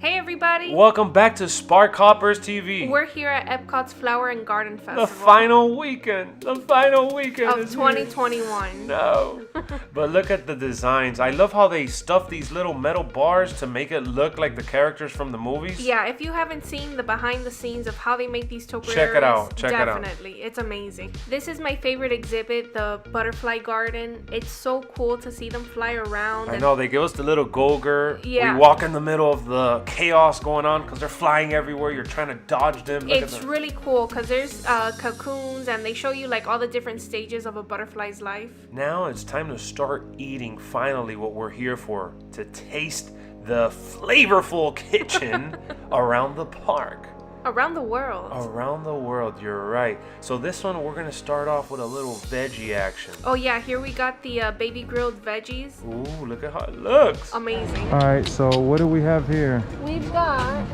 Hey everybody! Welcome back to Spark Hoppers TV. We're here at EPCOT's Flower and Garden Festival. The final weekend of 2021. No. But look at the designs. I love how they stuff these little metal bars to make it look like the characters from the movies. Yeah, if you haven't seen the behind the scenes of how they make these topiaries, check it out. Definitely. It's amazing. This is my favorite exhibit, the butterfly garden. It's so cool to see them fly around. I know, they give us the little Gogger. Yeah. We walk in the middle of the chaos going on because they're flying everywhere. You're trying to dodge them. It's really cool because there's cocoons and they show you like all the different stages of a butterfly's life. Now it's time to start eating finally what we're here for, to taste the flavorful kitchen around the park. Around the world. Around the world, you're right. So this one, we're going to start off with a little veggie action. Oh yeah, here we got the baby grilled veggies. Ooh, look at how it looks. Amazing. All right, so what do we have here? We've got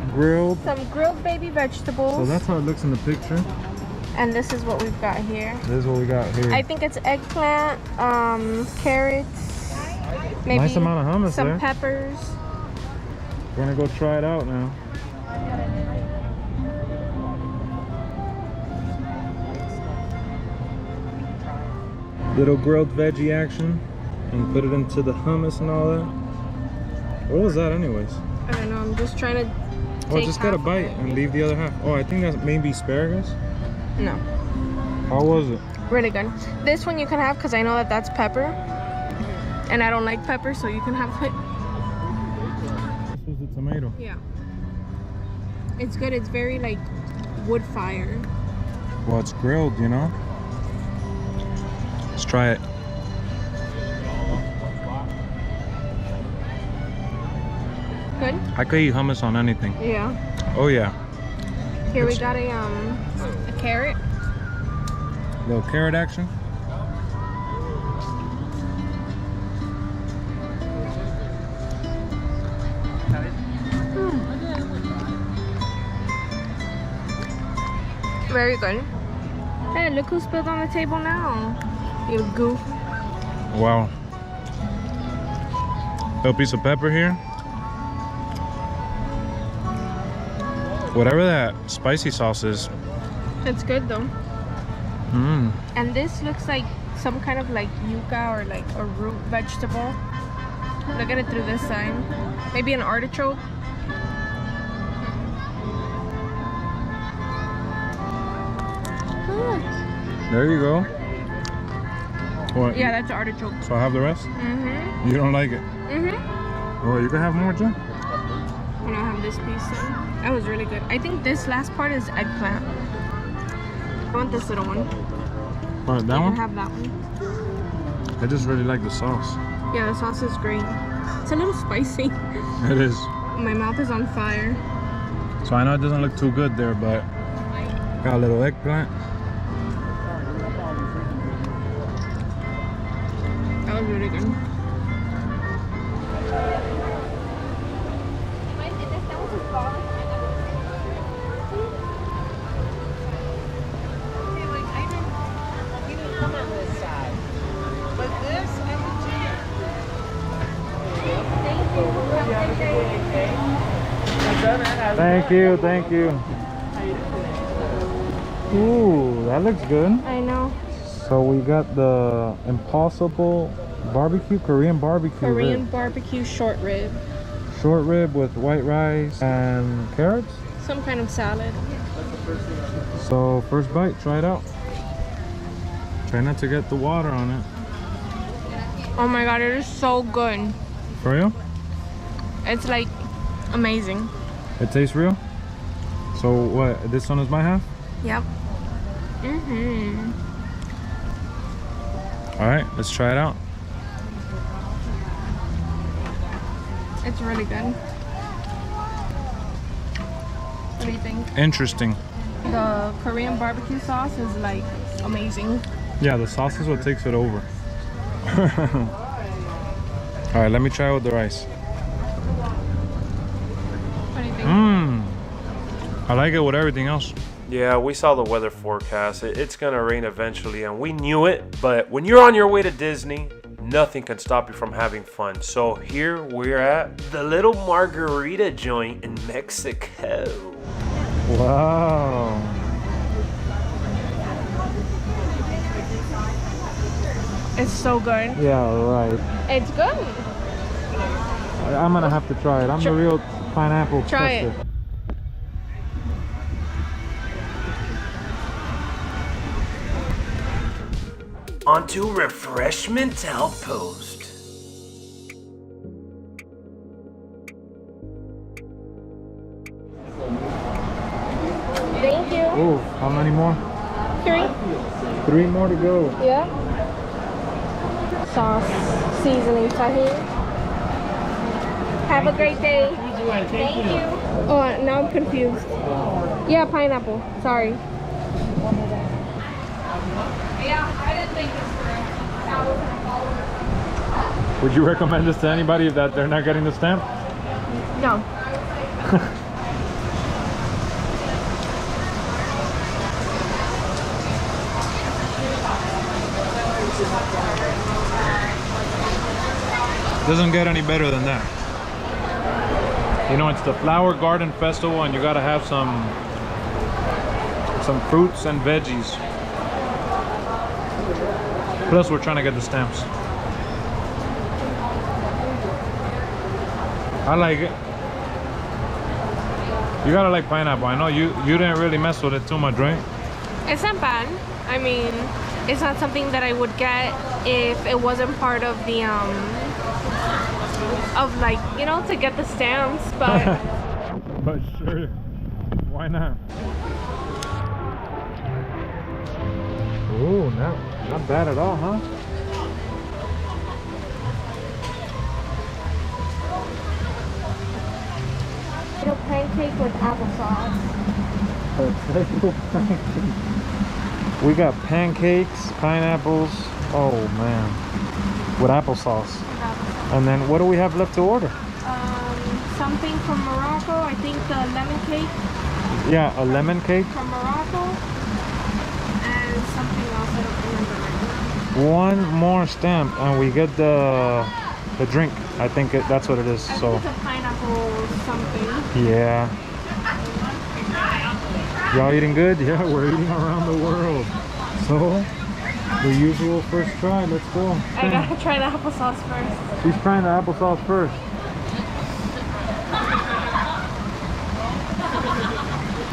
some grilled baby vegetables. So that's how it looks in the picture. And this is what we've got here. This is what we got here. I think it's eggplant, carrots, maybe nice amount of hummus some there. peppers. We're gonna go try it out now. Little grilled veggie action, and put it into the hummus and all that. What was that anyways? I don't know, I'm just trying to Oh, just got a bite and leave the other half. Oh, I think that's maybe asparagus. No. How was it? Really good. This one you can have because I know that that's pepper. And I don't like pepper, so you can have it. This was the tomato. Yeah. It's good. It's very like wood fire. Well, it's grilled, you know? Let's try it. Good? I could eat hummus on anything. Yeah. Oh yeah. Here we got a carrot. Little carrot action. Very good. Hey, look who spilled on the table now. You goof. Wow. Little piece of pepper here. Whatever that spicy sauce is. It's good though. Mmm. And this looks like some kind of like yuca or like a root vegetable. Look at it through this side. Maybe an artichoke. There you go. What? Yeah, that's artichoke. So I have the rest? Mm-hmm. You don't like it? Mm-hmm. Oh, you can have more, Jen? And I have this piece though. That was really good. I think this last part is eggplant. I want this little one. What, that I one? can have that one. I just really like the sauce. Yeah, the sauce is great. It's a little spicy. It is. My mouth is on fire. So I know it doesn't look too good there, but got a little eggplant. That was really good. Thank you, thank you. Ooh, that looks good. I know. So we got the Impossible barbecue, Korean barbecue Korean rib. barbecue short rib. Short rib with white rice and carrots. Some kind of salad. So first bite, try it out. Try not to get the water on it. Oh my god, it is so good. For real? It's like amazing. It tastes real? So what, this one is my half? Yep. Mm-hmm. All right, let's try it out. It's really good. What do you think? Interesting. The Korean barbecue sauce is like amazing. Yeah, the sauce is what takes it over. All right, let me try it with the rice. What do you think? I like it with everything else. Yeah, we saw the weather forecast. It's gonna rain eventually, and we knew it. But when you're on your way to Disney, nothing can stop you from having fun. So here we're at the little Margarita joint in Mexico. Wow. It's so good. Yeah, right. It's good. I'm gonna have to try it. I'm the real pineapple Try tester. it. Onto refreshment outpost. Thank you. Oh, how many more? 3. 3 more to go. Yeah. Sauce, seasoning, tahini. Have a great day. Thank you. Oh, now I'm confused. Yeah, pineapple. Sorry. Yeah, I didn't think this through. Would you recommend this to anybody that they're not getting the stamp? No. Doesn't get any better than that. You know, it's the Flower Garden Festival and you gotta have some fruits and veggies. Plus we're trying to get the stamps. I like it. You gotta like pineapple. I know you didn't really mess with it too much, right? It's not bad. I mean, it's not something that I would get if it wasn't part of the of like, you know, to get the stamps, but But sure, why not? Ooh, not bad at all, huh? little pancake with applesauce. We got pancakes, pineapples. Oh man, with applesauce. And then what do we have left to order? Something from Morocco. I think the lemon cake Yeah, a lemon cake. from Morocco, and something else I don't remember right now. One more stamp, and we get the drink. I think that's what it is. I So think it's a pineapple something. yeah. Y'all eating good? Yeah, we're eating around the world. So the usual first try. Let's go. I gotta try the applesauce first. She's trying the applesauce first.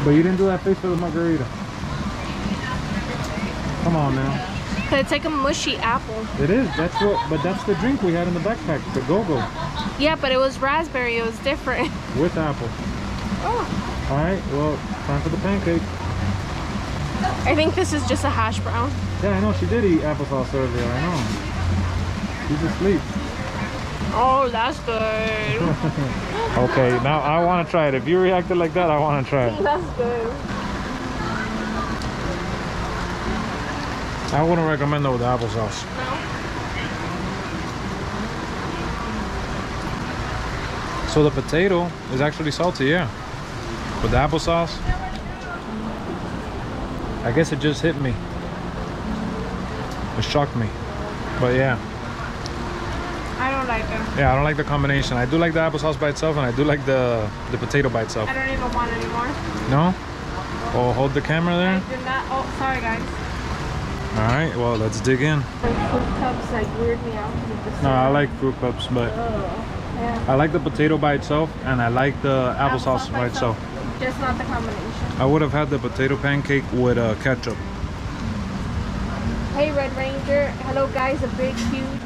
But you didn't do that face for the margarita. Come on now. It's like a mushy apple. It is. But that's the drink we had in the backpack. The go-go Yeah, but it was raspberry. It was different. with apple. Oh. All right. Well, time for the pancake. I think this is just a hash brown. Yeah, I know. She did eat applesauce earlier. I know. She's asleep. Oh, that's good. Okay, now I want to try it. If you reacted like that, I want to try it. That's good. I wouldn't recommend it with the applesauce. No? So the potato is actually salty, yeah. But the applesauce, I guess it just hit me. It shocked me. But yeah. I don't like it. Yeah, I don't like the combination. I do like the applesauce by itself, and I do like the potato by itself. I don't even want any more. No? Oh, hold the camera I there. did not. Oh, sorry, guys. All right, well, let's dig in. Fruit cups like weird me out with the No, I like fruit cups, but yeah. I like the potato by itself, and I like the applesauce by itself. Just not the combination. I would have had the potato pancake with ketchup. Hey, Red Ranger. Hello, guys. A big, huge.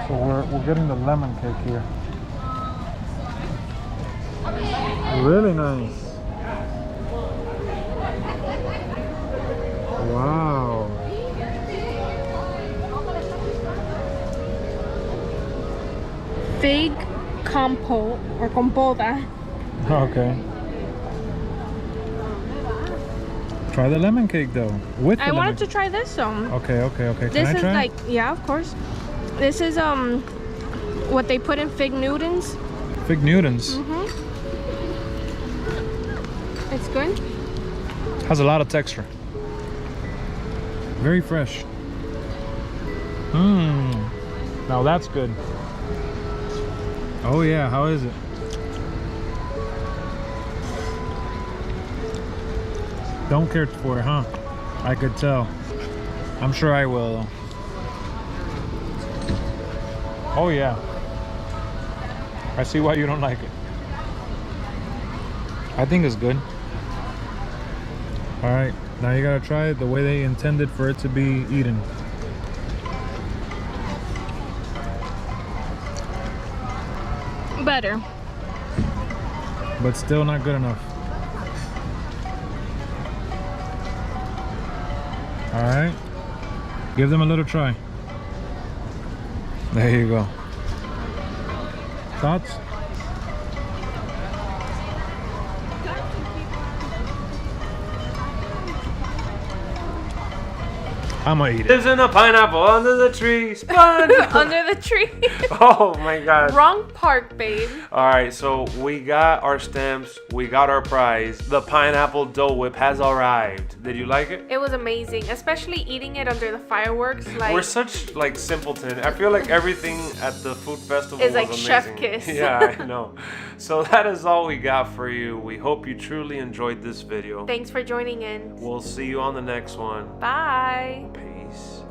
So we're getting the lemon cake here. Really nice. Wow. Fig compote or compota. Okay. Try the lemon cake though. With the I wanted lemon. to try this one. Okay. Can This I is try? like, yeah, of course. This is what they put in fig Newtons. Fig Newtons. It's good. Has a lot of texture. Very fresh. Mmm. Now that's good. Oh yeah, how is it? Don't care for it, huh? I could tell. I'm sure I will though. Oh yeah. I see why you don't like it. I think it's good. Alright, now you gotta try it the way they intended for it to be eaten. Better. But still not good enough. Alright. Give them a little try. There you go. Thoughts? I'm gonna eat it. Lives in a pineapple under the tree. SpongeBob. Under the tree. Oh my god. Wrong park, babe. Alright, so we got our stamps, we got our prize. The pineapple Dole Whip has arrived. Did you like it? It was amazing, especially eating it under the fireworks. Like, We're such like simpleton. I feel like everything at the food festival is was like amazing. chef kiss. Yeah, I know. So that is all we got for you. We hope you truly enjoyed this video. Thanks for joining in. We'll see you on the next one. Bye. Peace.